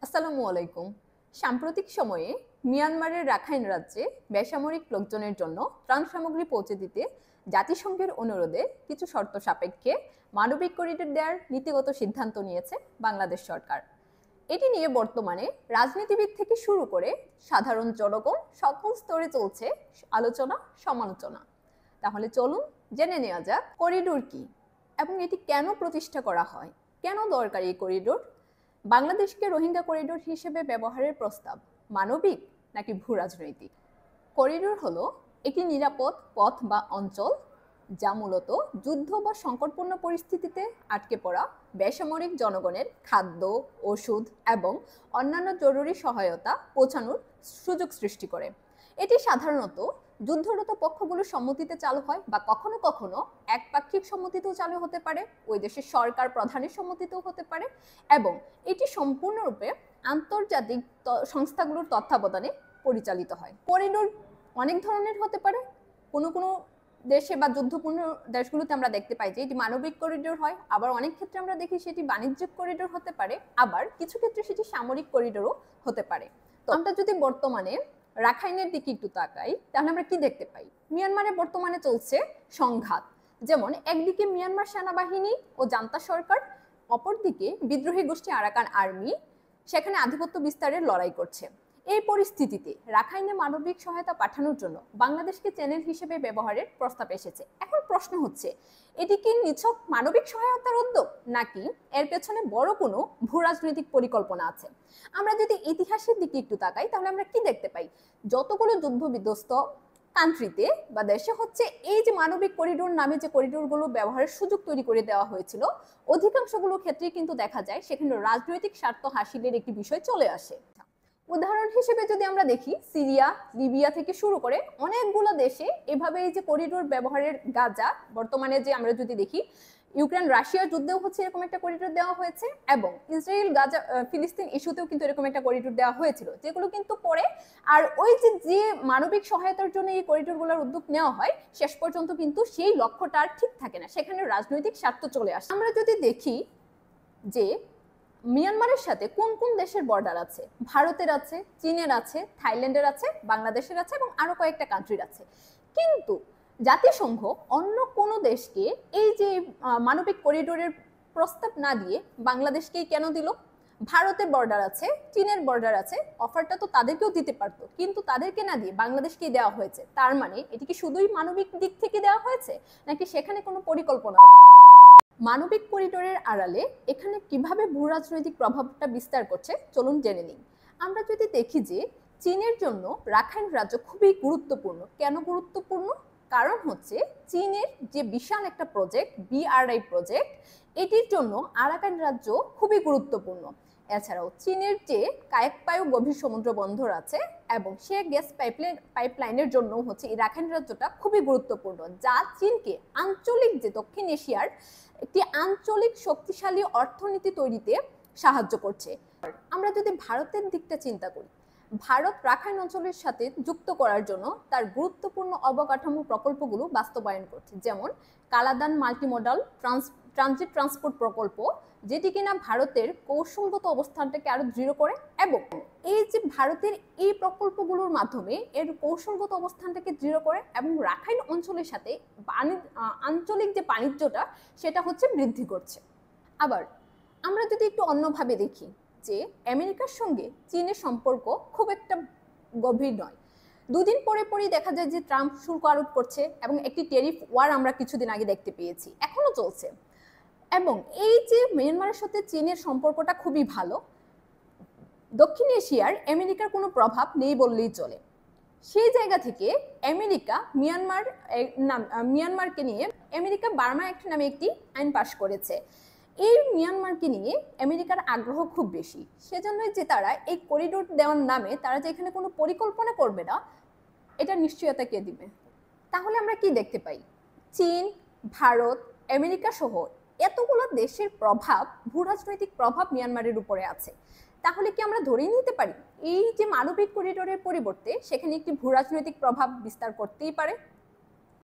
আসসালামু আলাইকুম। সাম্প্রতিক সময়ে মিয়ানমারের রাখাইন রাজ্যে বেসামরিক লোকজনের জন্য ত্রাণ সামগ্রী পৌঁছে দিতে জাতিসংঘের অনুরোধে কিছু শর্ত সাপেক্ষে মানবিক করিডোর দেওয়ার নীতিগত সিদ্ধান্ত নিয়েছে বাংলাদেশ সরকার। এটি নিয়ে বর্তমানে রাজনীতিবিদ থেকে শুরু করে সাধারণ জনগণ সকল স্তরে চলছে আলোচনা সমালোচনা। তাহলে চলুন জেনে নেওয়া যাক করিডোর কি এবং এটি কেন প্রতিষ্ঠা করা হয়, কেন দরকার এই করিডোর, বাংলাদেশকে রোহিঙ্গা করিডোর হিসেবে ব্যবহারের প্রস্তাব মানবিক নাকি ভূরাজনৈতিক। করিডোর হলো একটি নিরাপদ পথ বা অঞ্চল যা মূলত যুদ্ধ বা সংকটপূর্ণ পরিস্থিতিতে আটকে পড়া বেসামরিক জনগণের খাদ্য, ওষুধ এবং অন্যান্য জরুরি সহায়তা পৌঁছানোর সুযোগ সৃষ্টি করে। এটি সাধারণত যুদ্ধরত পক্ষগুলোর সম্মতিতে চালু হয় বা কখনো কখনো একপাক্ষিক সম্মতিতেও চালু হতে পারে, ওই দেশের সরকার প্রধানের সম্মতিতেও হতে পারে, এবং এটি সম্পূর্ণরূপে আন্তর্জাতিক সংস্থাগুলোর তত্ত্বাবধানে পরিচালিত হয়। করিডোর অনেক ধরনের হতে পারে। কোনো কোনো দেশে বা যুদ্ধপূর্ণ দেশগুলোতে আমরা দেখতে পাই যে এটি মানবিক করিডোর হয়, আবার অনেক ক্ষেত্রে আমরা দেখি সেটি বাণিজ্যিক করিডোর হতে পারে, আবার কিছু ক্ষেত্রে সেটি সামরিক করিডোরও হতে পারে। তো আমরা যদি বর্তমানে রাখাইনের দিকে একটু তাকাই তাহলে আমরা কি দেখতে পাই? মিয়ানমারে বর্তমানে চলছে সংঘাত। যেমন একদিকে মিয়ানমার সেনাবাহিনী ও জান্তা সরকার, অপরদিকে বিদ্রোহী গোষ্ঠী আরাকান আর্মি সেখানে আধিপত্য বিস্তারের লড়াই করছে। এই পরিস্থিতিতে রাখাইনে মানবিক সহায়তা পাঠানোর জন্য বাংলাদেশকে চ্যানেল হিসেবে ব্যবহারের প্রস্তাব এসেছে। এখন প্রশ্ন হচ্ছে, এটি কি নিছক মানবিক সহায়তার উদ্যোগ নাকি এর পেছনে বড় কোনো ভূরাজনৈতিক পরিকল্পনা আছে? আমরা যদি ইতিহাসের দিকে একটু তাকাই তাহলে আমরা কি দেখতে পাই? যতগুলো যুদ্ধ বিধ্বস্ত কান্ট্রিতে বা দেশে হচ্ছে এই যে মানবিক করিডোর নামে যে করিডোরগুলো ব্যবহারের সুযোগ তৈরি করে দেওয়া হয়েছিল, অধিকাংশগুলো ক্ষেত্রে কিন্তু দেখা যায় সেখানে রাজনৈতিক স্বার্থ হাসিলের একটি বিষয় চলে আসে। উদাহরণ হিসেবে যদি আমরা দেখি, সিরিয়া, লিবিয়া থেকে শুরু করে অনেকগুলো দেশে এভাবে এই যে করিডোর ব্যবহারের গাজা, বর্তমানে যে আমরা যদি দেখি ইউক্রেন রাশিয়ার যুদ্ধেও হচ্ছে এরকম একটা করিডোর দেওয়া হয়েছে, এবং ইসরায়েল গাজা ফিলিস্তিন ইস্যুতেও কিন্তু এরকম একটা করিডোর দেওয়া হয়েছিল, যেগুলো কিন্তু পরে আর ওই যে মানবিক সহায়তার জন্য এই করিডোরগুলোর উদ্যোগ নেওয়া হয় শেষ পর্যন্ত কিন্তু সেই লক্ষ্যটা আর ঠিক থাকে না, সেখানে রাজনৈতিক স্বার্থ চলে আসে। আমরা যদি দেখি যে মিয়ানমারের সাথে কোন কোন দেশের বর্ডার আছে, ভারতের আছে, চীনের আছে, থাইল্যান্ডের আছে, বাংলাদেশের আছে এবং আরো কয়েকটা কান্ট্রির আছে, কিন্তু জাতিসংঘ অন্য কোনো দেশকে এই যে মানবিক করিডোরের প্রস্তাব না দিয়ে বাংলাদেশকেই কেন দিল? ভারতের বর্ডার আছে, চীনের বর্ডার আছে, অফারটা তো তাদেরকেও দিতে পারতো, কিন্তু তাদেরকে না দিয়ে বাংলাদেশকেই দেওয়া হয়েছে। তার মানে এটি কি শুধুই মানবিক দিক থেকে দেওয়া হয়েছে নাকি সেখানে কোনো পরিকল্পনা? মানবিক করিডোরের আড়ালে এখানে কিভাবে ভূরাজনৈতিক প্রভাবটা বিস্তার করছে চলুন জেনে নিই। আমরা যদি দেখি যে চীনের জন্য রাখাইন রাজ্য খুবই গুরুত্বপূর্ণ। কেন গুরুত্বপূর্ণ? কারণ হচ্ছে চীনের যে বিশাল একটা প্রজেক্ট BRI প্রজেক্ট, এটির জন্য আরাকান রাজ্য খুবই গুরুত্বপূর্ণ। এছাড়াও চীনের যে কায়েকপায় গভীর সমুদ্র বন্দর আছে এবং সে গ্যাস পাইপলাইনের জন্য হচ্ছে এই রাখাইন রাজ্যটা খুবই গুরুত্বপূর্ণ, যা চীনকে আঞ্চলিক যে দক্ষিণ এশিয়ার একটি আঞ্চলিক শক্তিশালী অর্থনীতি তৈরিতে সাহায্য করছে। আমরা যদি ভারতের দিকটা চিন্তা করি, ভারত রাখাইন অঞ্চলের সাথে যুক্ত করার জন্য তার গুরুত্বপূর্ণ অবকাঠামো প্রকল্পগুলো বাস্তবায়ন করছে, যেমন কালাদান মাল্টিমোডাল ট্রানজিট ট্রান্সপোর্ট প্রকল্প, যেটি কিনা ভারতের কৌশলগত অবস্থানটাকে আরো দৃঢ় করে, এবং এই যে ভারতের এই প্রকল্পগুলোর মাধ্যমে এর কৌশলগত অবস্থানটাকে দৃঢ় করে এবং রাখাইন অঞ্চলের সাথে আঞ্চলিক যে বাণিজ্যটা সেটা হচ্ছে বৃদ্ধি করছে। আবার আমরা যদি একটু অন্যভাবে দেখি যে আমেরিকার সঙ্গে চীনের সম্পর্ক খুব একটা গভীর নয়। দুদিন পরে পরেই দেখা যায় যে ট্রাম্প শুল্ক আরোপ করছে এবং একটি ট্যারিফ ওয়ার আমরা কিছুদিন আগে দেখতে পেয়েছি, এখনো চলছে। এবং এই যে মিয়ানমারের সাথে চীনের সম্পর্কটা খুবই ভালো, দক্ষিণ এশিয়ার আমেরিকার কোনো প্রভাব নেই বললেই চলে। সেই জায়গা থেকে আমেরিকা মিয়ানমারকে নিয়ে আমেরিকা বার্মা অ্যাক্ট নামে একটি আইন পাশ করেছে। এই মিয়ানমারকে নিয়ে আমেরিকার আগ্রহ খুব বেশি, সেজন্যই যে তারা এই করিডোর দেওয়ার নামে তারা যে এখানে কোনো পরিকল্পনা করবে না, এটা নিশ্চয়তা কে দিবে? তাহলে আমরা কি দেখতে পাই? চীন, ভারত, আমেরিকা সহ এতগুলো দেশের প্রভাব, ভূরাজনৈতিক প্রভাব মিয়ানমারের উপরে আছে। তাহলে কি আমরা ধরেই নিতে পারি এই যে মানবিক করিডোরের পরিবর্তে সেখানে একটি ভূরাজনৈতিক প্রভাব বিস্তার করতেই পারে?